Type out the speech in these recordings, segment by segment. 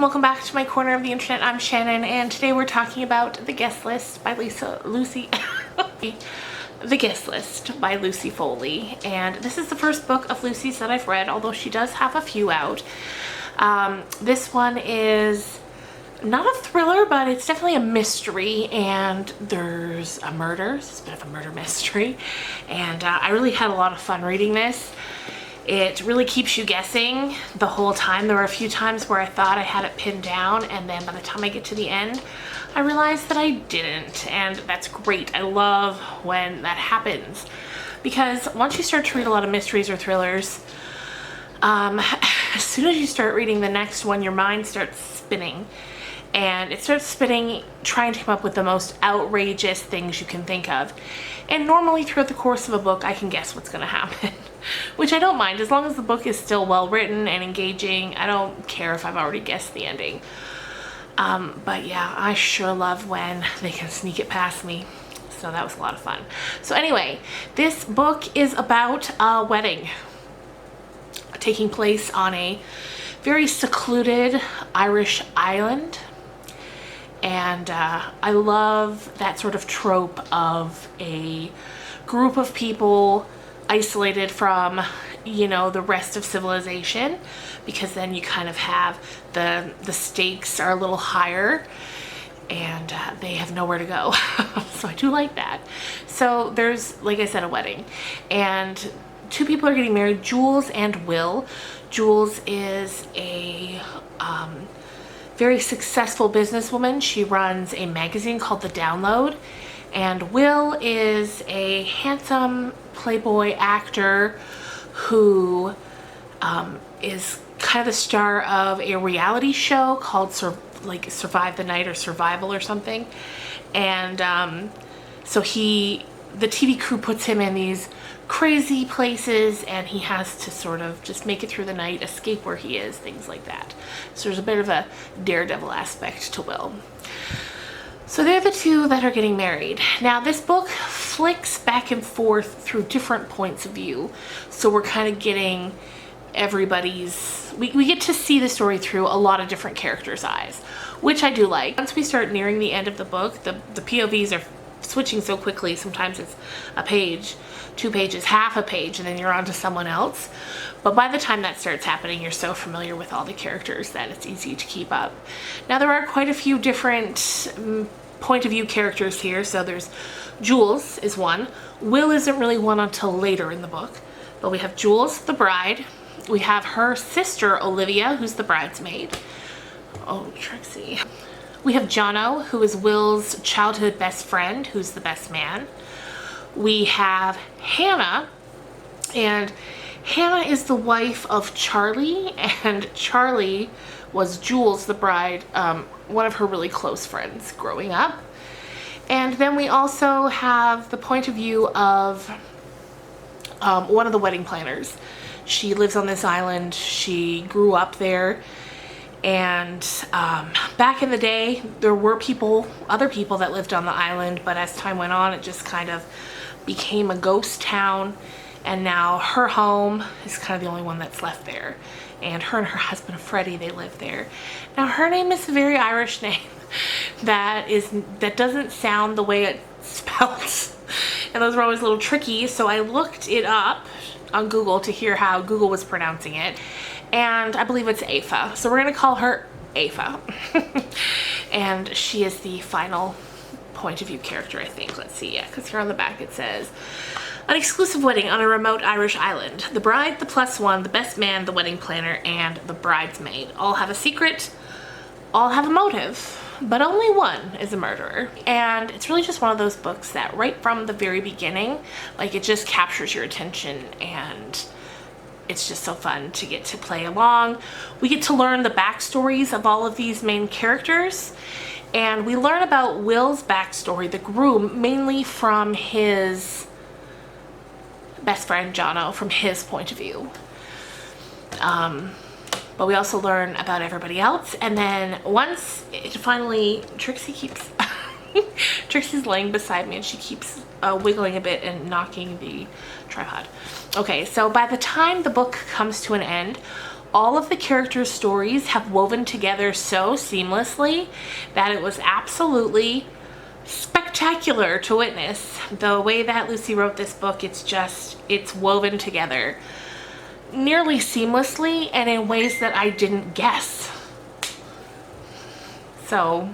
welcome back to my corner of the internet. I'm Shannon, and today we're talking about The Guest List by Lucy The Guest List by Lucy Foley. And this is the first book of Lucy's that I've read, although she does have a few out. This one is not a thriller, but it's definitely a mystery, and there's a murder. It's a bit of a murder mystery, and I really had a lot of fun reading this. It really keeps you guessing the whole time. There were a few times where I thought I had it pinned down, and then by the time I get to the end, I realized that I didn't, and that's great. I love when that happens, because once you start to read a lot of mysteries or thrillers, as soon as you start reading the next one, your mind starts spinning. And it starts spinning, trying to come up with the most outrageous things you can think of. And normally throughout the course of a book, I can guess what's gonna happen, which I don't mind. As long as the book is still well written and engaging, I don't care if I've already guessed the ending. But yeah, I sure love when they can sneak it past me. So that was a lot of fun. So anyway, this book is about a wedding taking place on a very secluded Irish island. And I love that sort of trope of a group of people isolated from, you know, the rest of civilization, because then you kind of have the stakes are a little higher and they have nowhere to go. So I do like that. So there's, like I said, a wedding, and two people are getting married, Jules and Will. Jules is a very successful businesswoman. She runs a magazine called The Download, and Will is a handsome playboy actor who is kind of the star of a reality show called Survive the Night or Survival or something. And so the TV crew puts him in these crazy places, and he has to sort of just make it through the night, escape where he is, things like that. So there's a bit of a daredevil aspect to Will. So they're the two that are getting married. Now this book flicks back and forth through different points of view, so we're kind of getting everybody's, we get to see the story through a lot of different characters' eyes, which I do like. Once we start nearing the end of the book, the POVs are switching so quickly. Sometimes it's a page, 2 pages, half a page, and then you're on to someone else. But by the time that starts happening, you're so familiar with all the characters that it's easy to keep up. Now there are quite a few different point of view characters here. So there's Jules is one. Will isn't really one until later in the book, but we have Jules, the bride. We have her sister Olivia, who's the bridesmaid. Oh, Trixie. We have Jono, who is Will's childhood best friend, who's the best man. We have Hannah, and Hannah is the wife of Charlie, and Charlie was Jules, the bride, one of her really close friends growing up. And then we also have the point of view of one of the wedding planners. She lives on this island. She grew up there. And back in the day, there were other people that lived on the island, but as time went on, it just kind of became a ghost town, and now her home is kind of the only one that's left there. And her husband Freddie, they live there. Now her name is a very Irish name that doesn't sound the way it's spelled, and those were always a little tricky, so I looked it up on Google to hear how Google was pronouncing it, and I believe it's Aoife. So we're gonna call her Aoife. And she is the final point of view character, I think. Let's see, yeah, because here on the back it says, an exclusive wedding on a remote Irish island. The bride, the plus one, the best man, the wedding planner, and the bridesmaid all have a secret, all have a motive, but only one is a murderer. And it's really just one of those books that right from the very beginning, like, it just captures your attention, and it's just so fun to get to play along. We get to learn the backstories of all of these main characters, and we learn about Will's backstory, the groom, mainly from his best friend Jono, from his point of view. But we also learn about everybody else, and then once it finally, Trixie's laying beside me and she keeps wiggling a bit and knocking the tripod. Okay, so by the time the book comes to an end, all of the characters' stories have woven together so seamlessly that it was absolutely spectacular to witness. The way that Lucy wrote this book, it's woven together nearly seamlessly and in ways that I didn't guess. So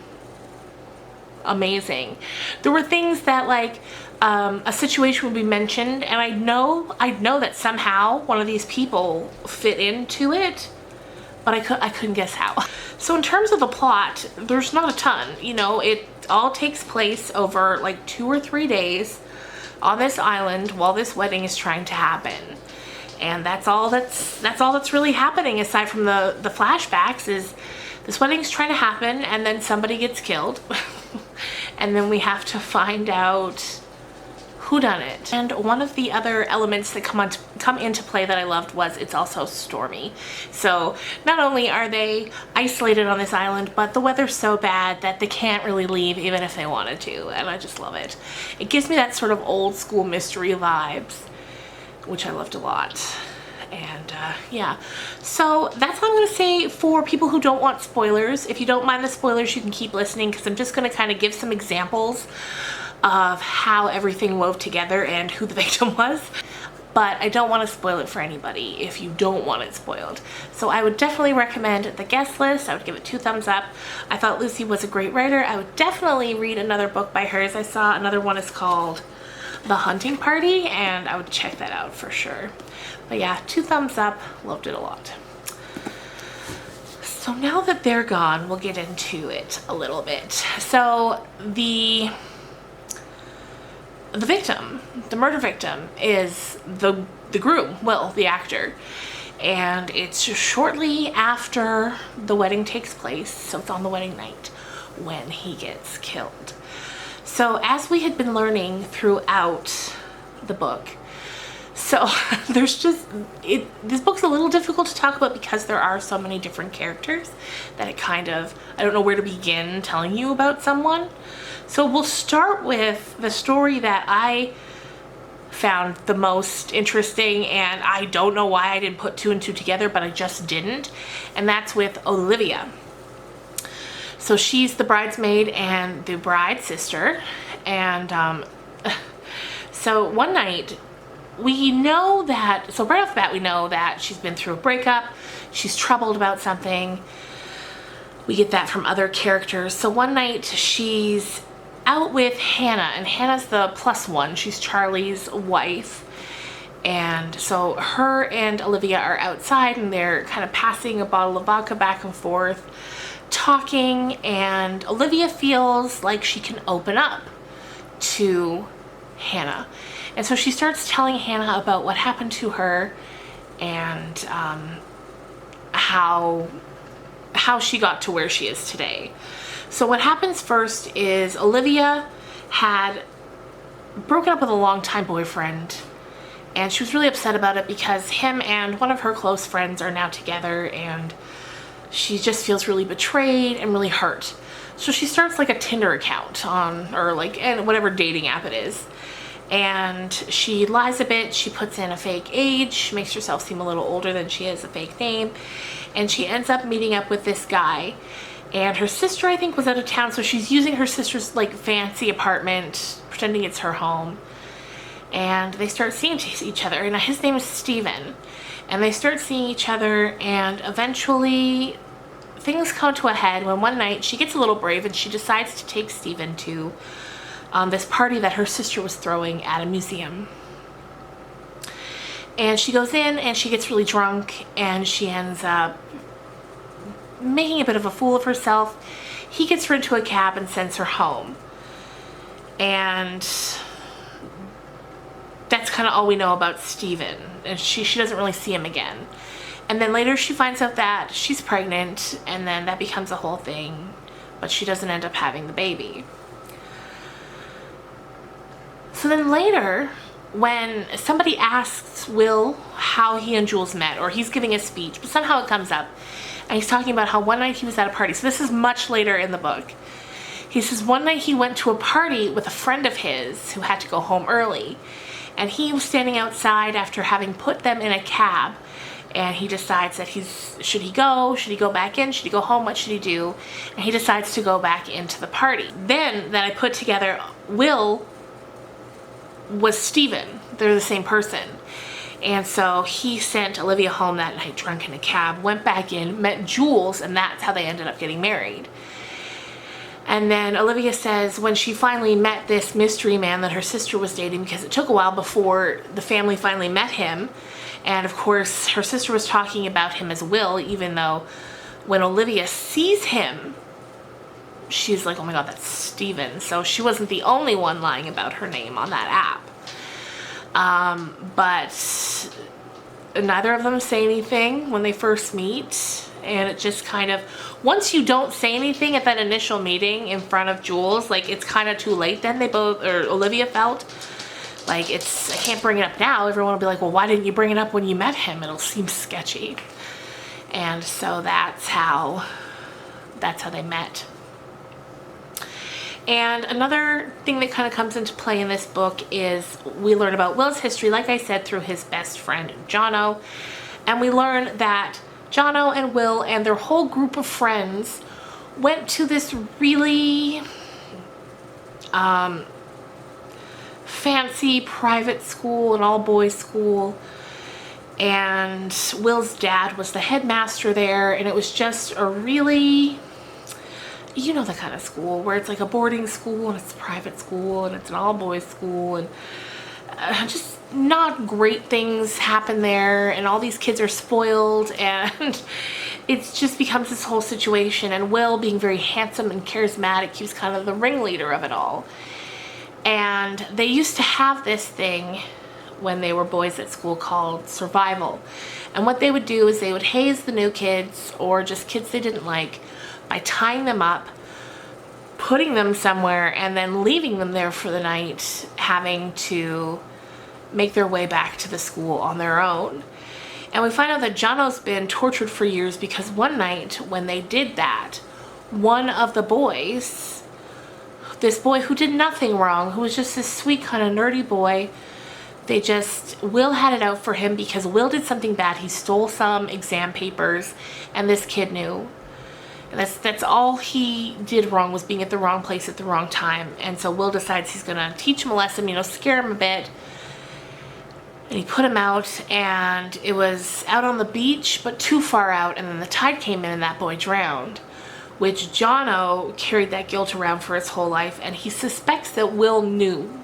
amazing. There were things that, like, a situation would be mentioned, and I'd know that somehow one of these people fit into it, but I couldn't guess how. So in terms of the plot, there's not a ton. You know, it all takes place over like 2 or 3 days on this island while this wedding is trying to happen. And that's all that's really happening, aside from the flashbacks, is this wedding's trying to happen and then somebody gets killed. And then we have to find out who done it. And one of the other elements that come into play that I loved was it's also stormy. So not only are they isolated on this island, but the weather's so bad that they can't really leave even if they wanted to, and I just love it. It gives me that sort of old school mystery vibes, which I loved a lot. And yeah, so that's all I'm going to say for people who don't want spoilers. If you don't mind the spoilers, you can keep listening, because I'm just going to kind of give some examples of how everything wove together and who the victim was. But I don't want to spoil it for anybody if you don't want it spoiled. So I would definitely recommend The Guest List. I would give it 2 thumbs up. I thought Lucy was a great writer. I would definitely read another book by hers. I saw another one is called The Hunting Party, and I would check that out for sure. But yeah, 2 thumbs up. Loved it a lot. So now that they're gone, we'll get into it a little bit. So the victim, the murder victim, is the groom, Will, the actor. And it's shortly after the wedding takes place, so it's on the wedding night, when he gets killed. So as we had been learning throughout the book, so there's just, this book's a little difficult to talk about because there are so many different characters that it kind of, I don't know where to begin telling you about someone. So we'll start with the story that I found the most interesting, and I don't know why I didn't put 2 and 2 together, but I just didn't. And that's with Olivia. So she's the bridesmaid and the bride's sister. And so one night, we know that, so right off the bat we know that she's been through a breakup, she's troubled about something. We get that from other characters. So one night she's out with Hannah, and Hannah's the +1. She's Charlie's wife. And so her and Olivia are outside, and they're kind of passing a bottle of vodka back and forth, talking, and Olivia feels like she can open up to Hannah. And so she starts telling Hannah about what happened to her and how she got to where she is today. So what happens first is Olivia had broken up with a longtime boyfriend, and she was really upset about it because him and one of her close friends are now together, and she just feels really betrayed and really hurt. So she starts like a Tinder account on, or like, and whatever dating app it is. And she lies a bit, she puts in a fake age, makes herself seem a little older than she is, a fake name, and she ends up meeting up with this guy. And her sister, I think, was out of town, so she's using her sister's like fancy apartment, pretending it's her home. And they start seeing each other, and his name is Steven. And they start seeing each other, and eventually things come to a head when one night she gets a little brave and she decides to take Steven to this party that her sister was throwing at a museum. And she goes in and she gets really drunk, and she ends up making a bit of a fool of herself. He gets her into a cab and sends her home. And that's kind of all we know about Steven. And she doesn't really see him again. And then later she finds out that she's pregnant, and then that becomes a whole thing, but she doesn't end up having the baby. So then later, when somebody asks Will how he and Jules met, or he's giving a speech, but somehow it comes up, and he's talking about how one night he was at a party. So this is much later in the book. He says one night he went to a party with a friend of his who had to go home early, and he was standing outside after having put them in a cab, and he decides that should he go back in, should he go home, what should he do? And he decides to go back into the party. Then that I put together, Will was Steven. They're the same person. And so he sent Olivia home that night drunk in a cab, went back in, met Jules, and that's how they ended up getting married. And then Olivia says when she finally met this mystery man that her sister was dating, because it took a while before the family finally met him, and of course her sister was talking about him as Will, even though when Olivia sees him, she's like, oh my god, that's Steven. So she wasn't the only one lying about her name on that app. But neither of them say anything when they first meet, and it just kind of, once you don't say anything at that initial meeting in front of Jules, like it's kind of too late then. They both, or Olivia felt like I can't bring it up now. Everyone will be like, well, why didn't you bring it up when you met him? It'll seem sketchy. And so that's how they met. And another thing that kind of comes into play in this book is we learn about Will's history, like I said, through his best friend, Jono. And we learn that Jono and Will and their whole group of friends went to this really fancy private school, an all-boys school. And Will's dad was the headmaster there, and it was just a really, you know, the kind of school where it's like a boarding school and it's a private school and it's an all-boys school, and just not great things happen there, and all these kids are spoiled, and it just becomes this whole situation. And Will, being very handsome and charismatic, he was kind of the ringleader of it all. And they used to have this thing when they were boys at school called survival. And what they would do is they would haze the new kids, or just kids they didn't like, by tying them up, putting them somewhere, and then leaving them there for the night, having to make their way back to the school on their own. And we find out that Jono's been tortured for years because one night when they did that, one of the boys, this boy who did nothing wrong, who was just this sweet kind of nerdy boy, Will had it out for him because Will did something bad. He stole some exam papers, and this kid knew. And that's all he did wrong, was being at the wrong place at the wrong time. And so Will decides he's gonna teach him a lesson, you know, scare him a bit. And he put him out, and it was out on the beach, but too far out, and then the tide came in and that boy drowned, which Jono carried that guilt around for his whole life, and he suspects that Will knew.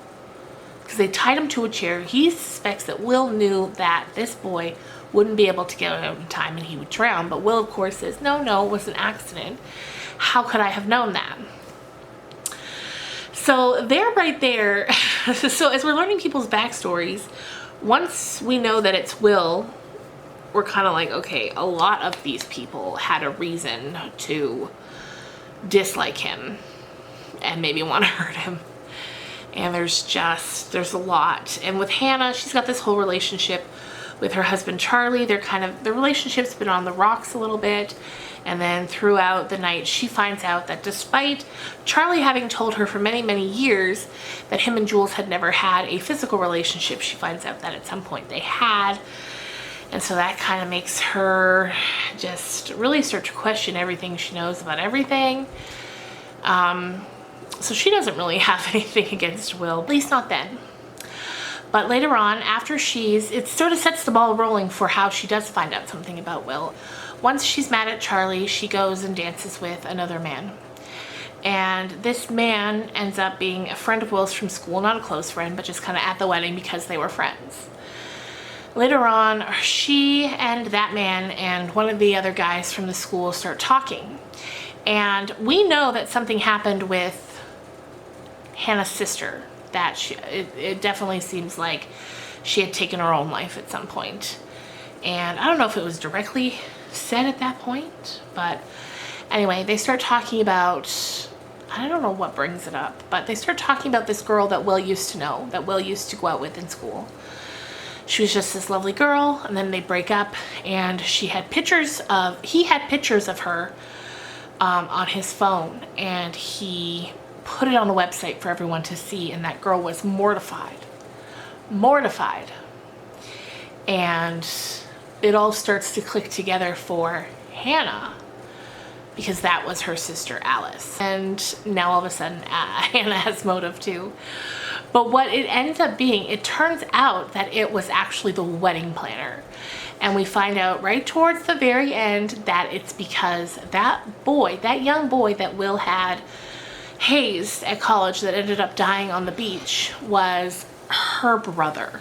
Because they tied him to a chair. He suspects that Will knew that this boy wouldn't be able to get out in time and he would drown. But Will, of course, says, no, it was an accident. How could I have known that? So they're right there. So as we're learning people's backstories, once we know that it's Will, we're kind of like, okay, a lot of these people had a reason to dislike him and maybe want to hurt him. And there's a lot. And with Hannah, she's got this whole relationship with her husband Charlie. Their relationship's been on the rocks a little bit. And then throughout the night, she finds out that despite Charlie having told her for many, many years that him and Jules had never had a physical relationship, she finds out that at some point they had. And so that kind of makes her just really start to question everything she knows about everything. So she doesn't really have anything against Will, at least not then. But later on, after it sort of sets the ball rolling for how she does find out something about Will. Once she's mad at Charlie, she goes and dances with another man. And this man ends up being a friend of Will's from school, not a close friend, but just kind of at the wedding because they were friends. Later on, she and that man and one of the other guys from the school start talking. And we know that something happened with Hannah's sister, that it definitely seems like she had taken her own life at some point. And I don't know if it was directly said at that point, but anyway, they start talking about, I don't know what brings it up, but they start talking about this girl that Will used to know, that Will used to go out with in school. She was just this lovely girl, and then they break up, and he had pictures of her on his phone, and he put it on a website for everyone to see, and that girl was mortified. And it all starts to click together for Hannah, because that was her sister Alice. And now all of a sudden Hannah has motive too. But what it ends up being, it turns out that it was actually the wedding planner. And we find out right towards the very end that it's because that boy, that young boy that Will had hazed at college that ended up dying on the beach, was her brother.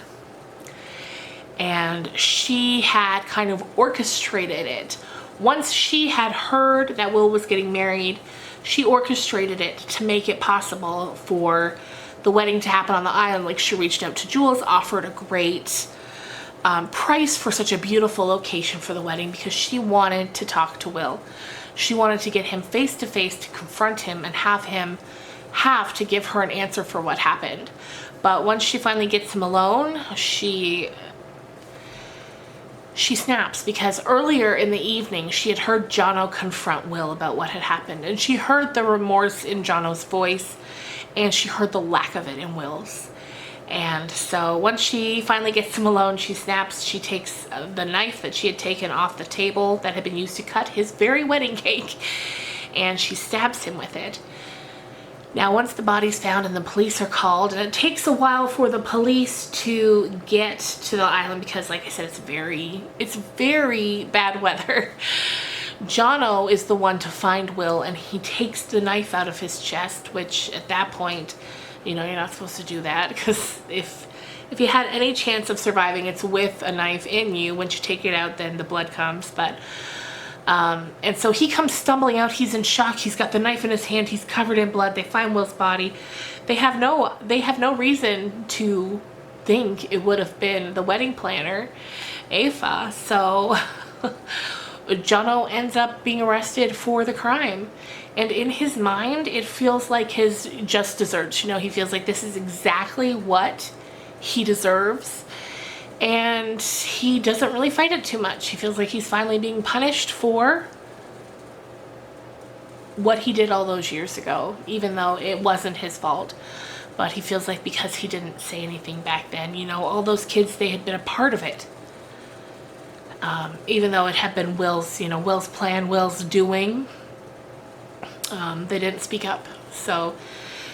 And she had kind of orchestrated it. Once she had heard that Will was getting married, she orchestrated it to make it possible for the wedding to happen on the island. Like, she reached out to Jules, offered a great price for such a beautiful location for the wedding, because she wanted to talk to Will. She wanted to get him face to face, to confront him and have to give her an answer for what happened. But once she finally gets him alone, she snaps, because earlier in the evening she had heard Jono confront Will about what had happened, and she heard the remorse in Jono's voice, and she heard the lack of it in Will's. And so once she finally gets him alone, she snaps. She takes the knife that she had taken off the table that had been used to cut his very wedding cake, and she stabs him with it. Now, once the body's found and the police are called, and it takes a while for the police to get to the island because, like I said, it's very bad weather. Jono is the one to find Will, and he takes the knife out of his chest, which at that point, you know, you're not supposed to do that, because if you had any chance of surviving, it's with a knife in you. Once you take it out, then the blood comes. But and so he comes stumbling out. He's in shock. He's got the knife in his hand. He's covered in blood. They find Will's body. They have no reason to think it would have been the wedding planner, Aoife. So Jono ends up being arrested for the crime. And in his mind, it feels like his just desserts. You know, he feels like this is exactly what he deserves. And he doesn't really fight it too much. He feels like he's finally being punished for what he did all those years ago, even though it wasn't his fault. But he feels like because he didn't say anything back then, you know, all those kids, they had been a part of it. Even though it had been Will's plan, Will's doing, they didn't speak up. So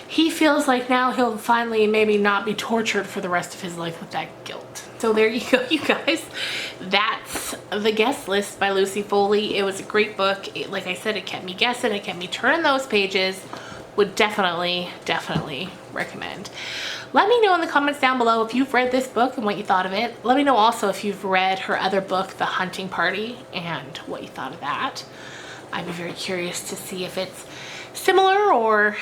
he feels like now he'll finally maybe not be tortured for the rest of his life with that guilt. So there you go, you guys. That's The Guest List by Lucy Foley. It was a great book. Like I said, it kept me guessing. It kept me turning those pages. Would definitely recommend. Let me know in the comments down below if you've read this book and what you thought of it. Let me know also if you've read her other book, The Hunting Party, and what you thought of that. I'd be very curious to see if it's similar or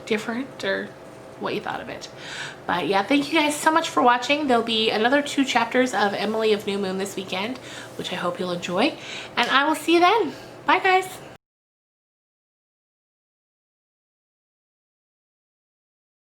different, or what you thought of it. But yeah, thank you guys so much for watching. There'll be another 2 chapters of Emily of New Moon this weekend, which I hope you'll enjoy. And I will see you then. Bye, guys.